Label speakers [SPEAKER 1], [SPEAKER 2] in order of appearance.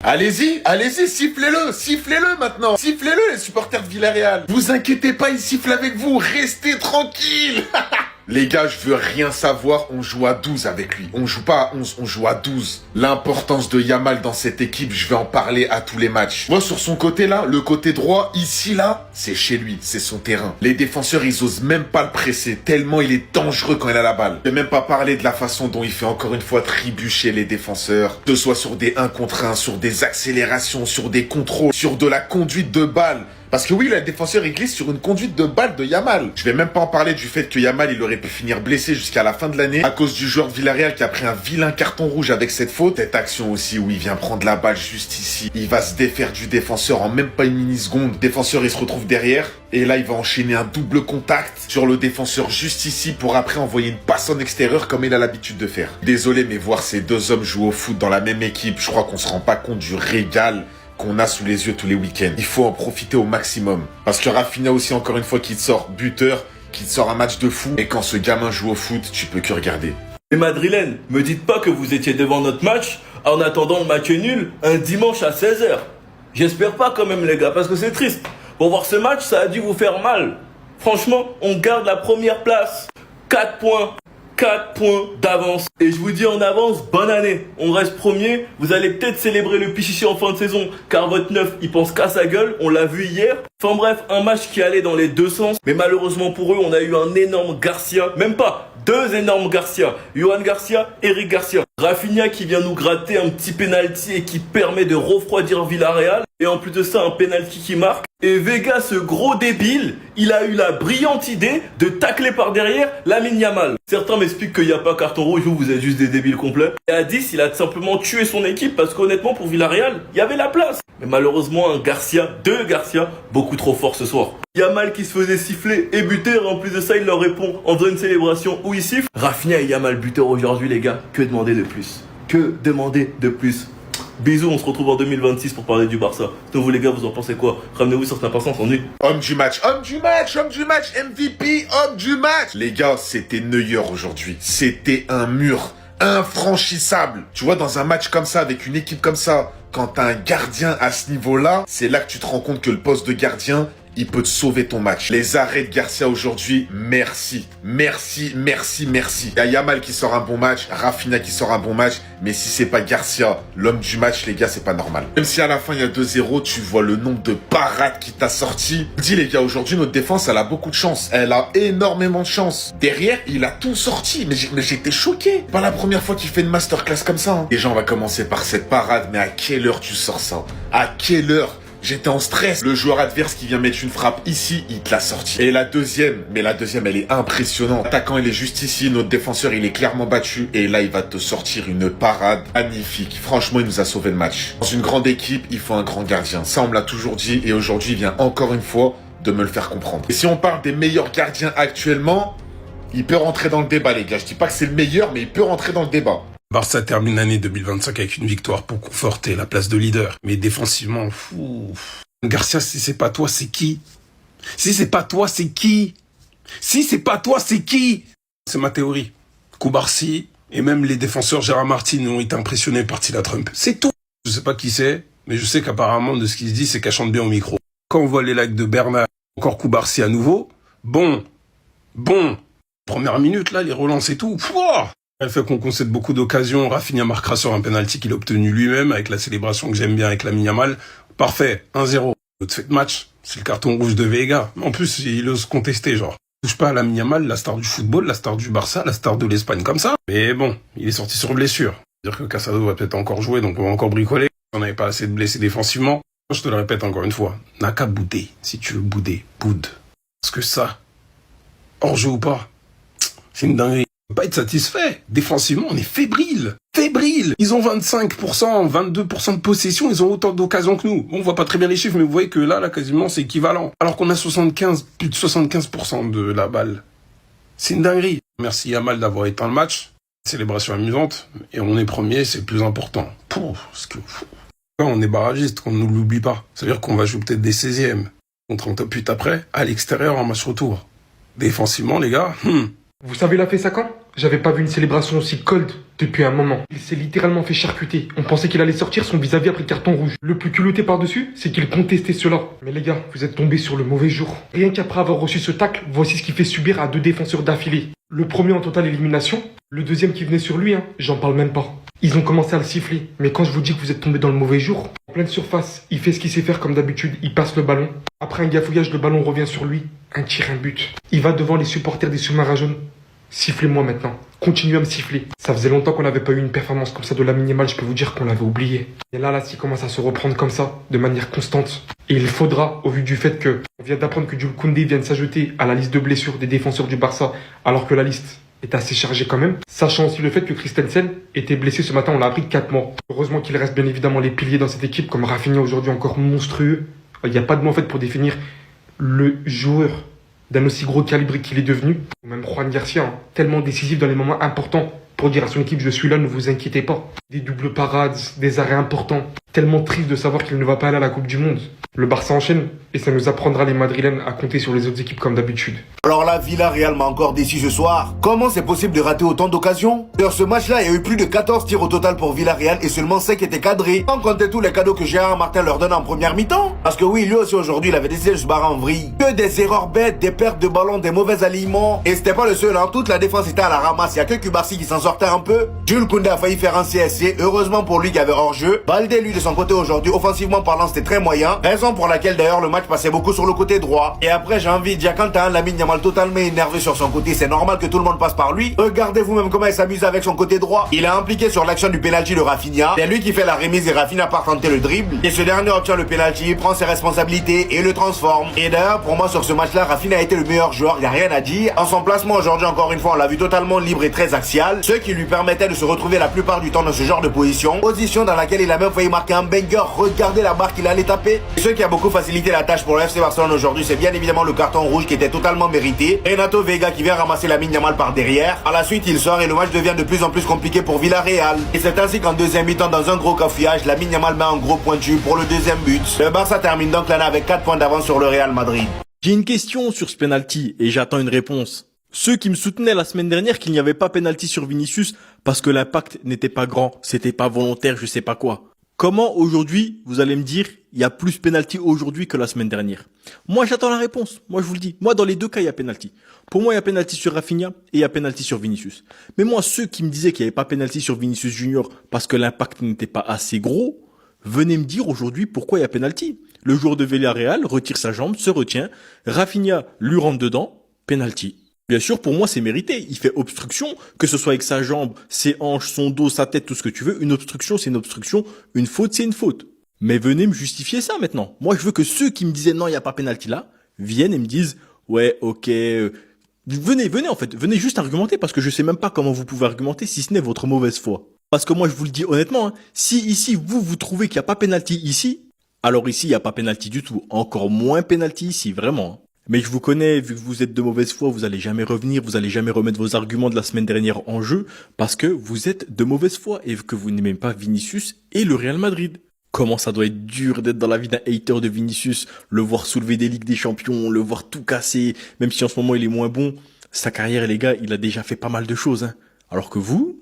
[SPEAKER 1] Allez-y, allez-y, sifflez-le maintenant. Sifflez-le les supporters de Villarreal. Vous inquiétez pas, il siffle avec vous, restez tranquille. Les gars, je veux rien savoir, on joue à 12 avec lui. On joue pas à 11, on joue à 12. L'importance de Yamal dans cette équipe, je vais en parler à tous les matchs. Moi, sur son côté là, le côté droit, ici là, c'est chez lui, c'est son terrain. Les défenseurs, ils osent même pas le presser, tellement il est dangereux quand il a la balle. Je vais même pas parler de la façon dont il fait encore une fois trébucher les défenseurs. Que ce soit sur des 1 contre 1, sur des accélérations, sur des contrôles, sur de la conduite de balle. Parce que oui, le défenseur, il glisse sur une conduite de balle de Yamal. Je vais même pas en parler du fait que Yamal, il aurait pu finir blessé jusqu'à la fin de l'année à cause du joueur de Villarreal qui a pris un vilain carton rouge avec cette faute. Cette action aussi où il vient prendre la balle juste ici. Il va se défaire du défenseur en même pas une milliseconde. Le défenseur, il se retrouve derrière. Et là, il va enchaîner un double contact sur le défenseur juste ici pour après envoyer une passe en extérieur comme il a l'habitude de faire. Désolé, mais voir ces deux hommes jouer au foot dans la même équipe, je crois qu'on se rend pas compte du régal qu'on a sous les yeux tous les week-ends. Il faut en profiter au maximum. Parce que Rafinha aussi, encore une fois, qui te sort buteur, qui te sort un match de fou. Et quand ce gamin joue au foot, tu peux que regarder.
[SPEAKER 2] Les Madrilènes, me dites pas que vous étiez devant notre match en attendant le match nul un dimanche à 16h. J'espère pas quand même les gars, parce que c'est triste. Pour voir ce match, ça a dû vous faire mal. Franchement, on garde la première place. 4 points. 4 points d'avance. Et je vous dis en avance, bonne année. On reste premier. Vous allez peut-être célébrer le Pichichi en fin de saison, car votre neuf, il pense qu'à sa gueule. On l'a vu hier. Enfin bref, un match qui allait dans les deux sens. Mais malheureusement pour eux, on a eu un énorme Garcia. Même pas, 2 énormes Garcia. Yohan Garcia, Eric Garcia. Rafinha qui vient nous gratter un petit penalty et qui permet de refroidir Villarreal. Et en plus de ça, un penalty qui marque. Et Vega, ce gros débile, il a eu la brillante idée de tacler par derrière Lamine Yamal. Certains m'expliquent qu'il n'y a pas carton rouge, vous êtes juste des débiles complets. Et à 10, il a simplement tué son équipe parce qu'honnêtement, pour Villarreal, il y avait la place. Mais malheureusement, un Garcia, 2 Garcia, beaucoup trop fort ce soir. Yamal qui se faisait siffler et buteur, en plus de ça, il leur répond en faisant une célébration où il siffle. Rafinha et Yamal buteur aujourd'hui, les gars, que demander de plus? Que demander de plus? Bisous, on se retrouve en 2026 pour parler du Barça. Donc vous les gars, vous en pensez quoi? Ramenez-vous sur Snap Instant, on s'ennuie.
[SPEAKER 1] Homme du match, homme du match, homme du match, MVP, homme du match. Les gars, c'était Neuer aujourd'hui. C'était un mur infranchissable. Tu vois, dans un match comme ça, avec une équipe comme ça, quand t'as un gardien à ce niveau-là, c'est là que tu te rends compte que le poste de gardien, il peut te sauver ton match. Les arrêts de Garcia aujourd'hui, merci. Merci, merci, merci. Il y a Yamal qui sort un bon match, Rafinha qui sort un bon match, mais si c'est pas Garcia, l'homme du match, les gars, c'est pas normal. Même si à la fin il y a 2-0, tu vois le nombre de parades qui t'a sorti. Dis les gars, aujourd'hui notre défense, elle a beaucoup de chance. Elle a énormément de chance. Derrière, il a tout sorti, mais j'étais choqué. Pas la première fois qu'il fait une masterclass comme ça. Déjà, on va commencer par cette parade, mais à quelle heure tu sors ça? À quelle heure? J'étais en stress. Le joueur adverse qui vient mettre une frappe ici, il te l'a sorti. Et la deuxième, elle est impressionnante. L'attaquant, il est juste ici. Notre défenseur, il est clairement battu. Et là, il va te sortir une parade magnifique. Franchement, il nous a sauvé le match. Dans une grande équipe, il faut un grand gardien. Ça, on me l'a toujours dit. Et aujourd'hui, il vient encore une fois de me le faire comprendre. Et si on parle des meilleurs gardiens actuellement, il peut rentrer dans le débat, les gars. Je dis pas que c'est le meilleur, mais il peut rentrer dans le débat.
[SPEAKER 3] Barça termine l'année 2025 avec une victoire pour conforter la place de leader. Mais défensivement, Garcia, si c'est pas toi, c'est qui? Si c'est pas toi, c'est qui? Si c'est pas toi, c'est qui? C'est ma théorie. Koubarsi et même les défenseurs Gérard Martin ont été impressionnés par Tila Trump. C'est tout. Je sais pas qui c'est, mais je sais qu'apparemment, de ce qu'il se dit, c'est qu'elle chante bien au micro. Quand on voit les likes de Bernard, encore Koubarsi à nouveau, bon. Première minute, là, les relances et tout. Elle fait qu'on concède beaucoup d'occasions. Rafinha marquera sur un penalty qu'il a obtenu lui-même avec la célébration que j'aime bien avec Lamine Yamal. Parfait, 1-0. L'autre fait de match, c'est le carton rouge de Vega. En plus, il ose contester, genre. Touche pas à Lamine Yamal, la star du football, la star du Barça, la star de l'Espagne comme ça. Mais bon, il est sorti sur blessure. C'est-à-dire que Casado va peut-être encore jouer, donc on va encore bricoler. On n'avait pas assez de blessés défensivement. Je te le répète encore une fois, n'a qu'à bouder. Si tu veux bouder, boude. Parce que ça, hors-jeu ou pas, c'est une dinguerie. On peut pas être satisfait. Défensivement, on est fébrile. Ils ont 25%, 22% de possession, ils ont autant d'occasions que nous. On voit pas très bien les chiffres, mais vous voyez que là, quasiment, c'est équivalent. Alors qu'on a plus de 75% de la balle. C'est une dinguerie. Merci Yamal d'avoir éteint le match. Célébration amusante. Et on est premier, c'est le plus important. Parce que, quand on est barragiste, qu'on ne l'oublie pas. C'est-à-dire qu'on va jouer peut-être des 16e. Contre un top 8 après, à l'extérieur, en match retour. Défensivement, les gars,
[SPEAKER 4] Vous savez, il a fait ça quand? J'avais pas vu une célébration aussi cold depuis un moment. Il s'est littéralement fait charcuter. On pensait qu'il allait sortir son vis-à-vis après le carton rouge. Le plus culotté par-dessus, c'est qu'il contestait cela. Mais les gars, vous êtes tombés sur le mauvais jour. Rien qu'après avoir reçu ce tacle, voici ce qu'il fait subir à 2 défenseurs d'affilée. Le premier en totale élimination, le deuxième qui venait sur lui, j'en parle même pas. Ils ont commencé à le siffler. Mais quand je vous dis que vous êtes tombés dans le mauvais jour, en pleine surface, il fait ce qu'il sait faire comme d'habitude, il passe le ballon. Après un gafouillage, le ballon revient sur lui. Un tir, un but. Il va devant les supporters des sous-marins jaunes. Sifflez-moi maintenant. Continuez à me siffler. Ça faisait longtemps qu'on n'avait pas eu une performance comme ça de Lamine Yamal, je peux vous dire qu'on l'avait oublié. Et là, s'il commence à se reprendre comme ça, de manière constante. Et il faudra, au vu du fait que on vient d'apprendre que Jules Koundé vient de s'ajouter à la liste de blessures des défenseurs du Barça, alors que la liste est assez chargée quand même. Sachant aussi le fait que Christensen était blessé ce matin, on l'a appris 4 mois. Heureusement qu'il reste bien évidemment les piliers dans cette équipe, comme Rafinha aujourd'hui encore monstrueux. Il n'y a pas de mot en fait pour définir le joueur d'un aussi gros calibre qu'il est devenu, ou même Juan Garcia, tellement décisif dans les moments importants pour dire à son équipe je suis là, ne vous inquiétez pas. Des doubles parades, des arrêts importants, tellement triste de savoir qu'il ne va pas aller à la Coupe du Monde. Le Barça enchaîne et ça nous apprendra les Madrilènes à compter sur les autres équipes comme d'habitude.
[SPEAKER 5] Alors la Villarreal m'a encore déçu ce soir. Comment c'est possible de rater autant d'occasions? Sur ce match-là, il y a eu plus de 14 tirs au total pour Villarreal et seulement 5 étaient cadrés. Sans compter tous les cadeaux que Gérard Martin leur donne en première mi-temps. Parce que oui, lui aussi aujourd'hui, il avait décidé de se barrer en vrille. Que des erreurs bêtes, des pertes de ballon, des mauvais alignements. Et c'était pas le seul, Toute la défense était à la ramasse. Il y a que Cubarsi qui s'en sortait un peu. Jules Koundé a failli faire un CSC. Heureusement pour lui qui avait hors-jeu. Baldé, lui, de son côté aujourd'hui, offensivement parlant, c'était très moyen. Raison pour laquelle d'ailleurs le match passait beaucoup sur le côté droit. Et après, j'ai envie de dire, quand t'as un Lamine Yamal totalement énervé sur son côté, c'est normal que tout le monde passe par lui. Regardez vous-même comment il s'amuse avec son côté droit. Il est impliqué sur l'action du penalty de Rafinha. C'est lui qui fait la remise et Rafinha part tenter le dribble. Et ce dernier obtient le penalty, prend ses responsabilités et le transforme. Et d'ailleurs, pour moi, sur ce match-là, Rafinha a été le meilleur joueur, y a rien à dire. En son placement aujourd'hui, encore une fois, on l'a vu totalement libre et très axial, ce qui lui permettait de se retrouver la plupart du temps dans ce genre de position dans laquelle il a même failli marquer un banger. Regardez la barre qu'il allait taper. Et ce qui a beaucoup facilité la tâche pour le FC Barcelone aujourd'hui, c'est bien évidemment le carton rouge qui était totalement mérité. Renato Vega qui vient ramasser Lamine Yamal par derrière. À la suite, il sort et le match devient de plus en plus compliqué pour Villarreal. Et c'est ainsi qu'en deuxième mi-temps, dans un gros cafouillage, Lamine Yamal met un gros pointu pour le deuxième but. Le Barça termine donc l'année avec 4 points d'avance sur le Real Madrid.
[SPEAKER 2] J'ai une question sur ce penalty et j'attends une réponse. Ceux qui me soutenaient la semaine dernière qu'il n'y avait pas penalty sur Vinicius parce que l'impact n'était pas grand, c'était pas volontaire, je sais pas quoi. Comment aujourd'hui, vous allez me dire, il y a plus penalty aujourd'hui que la semaine dernière? Moi, j'attends la réponse. Moi, je vous le dis. Moi, dans les deux cas, il y a penalty. Pour moi, il y a penalty sur Rafinha et il y a penalty sur Vinicius. Mais moi, ceux qui me disaient qu'il n'y avait pas penalty sur Vinicius Junior parce que l'impact n'était pas assez gros, venez me dire aujourd'hui pourquoi il y a penalty. Le joueur de Villarreal retire sa jambe, se retient. Rafinha lui rentre dedans, penalty. Bien sûr, pour moi, c'est mérité. Il fait obstruction, que ce soit avec sa jambe, ses hanches, son dos, sa tête, tout ce que tu veux. Une obstruction, c'est une obstruction. Une faute, c'est une faute. Mais venez me justifier ça maintenant. Moi, je veux que ceux qui me disaient non, il n'y a pas penalty là, viennent et me disent ouais, ok. Venez en fait, venez juste argumenter parce que je sais même pas comment vous pouvez argumenter si ce n'est votre mauvaise foi. Parce que moi, je vous le dis honnêtement, si ici vous trouvez qu'il n'y a pas penalty ici, alors ici il n'y a pas penalty du tout. Encore moins penalty ici, vraiment. Mais je vous connais, vu que vous êtes de mauvaise foi, vous allez jamais revenir, vous allez jamais remettre vos arguments de la semaine dernière en jeu, parce que vous êtes de mauvaise foi et que vous n'aimez pas Vinicius et le Real Madrid. Comment ça doit être dur d'être dans la vie d'un hater de Vinicius, le voir soulever des Ligues des Champions, le voir tout casser, même si en ce moment il est moins bon. Sa carrière, les gars, il a déjà fait pas mal de choses, Alors que vous,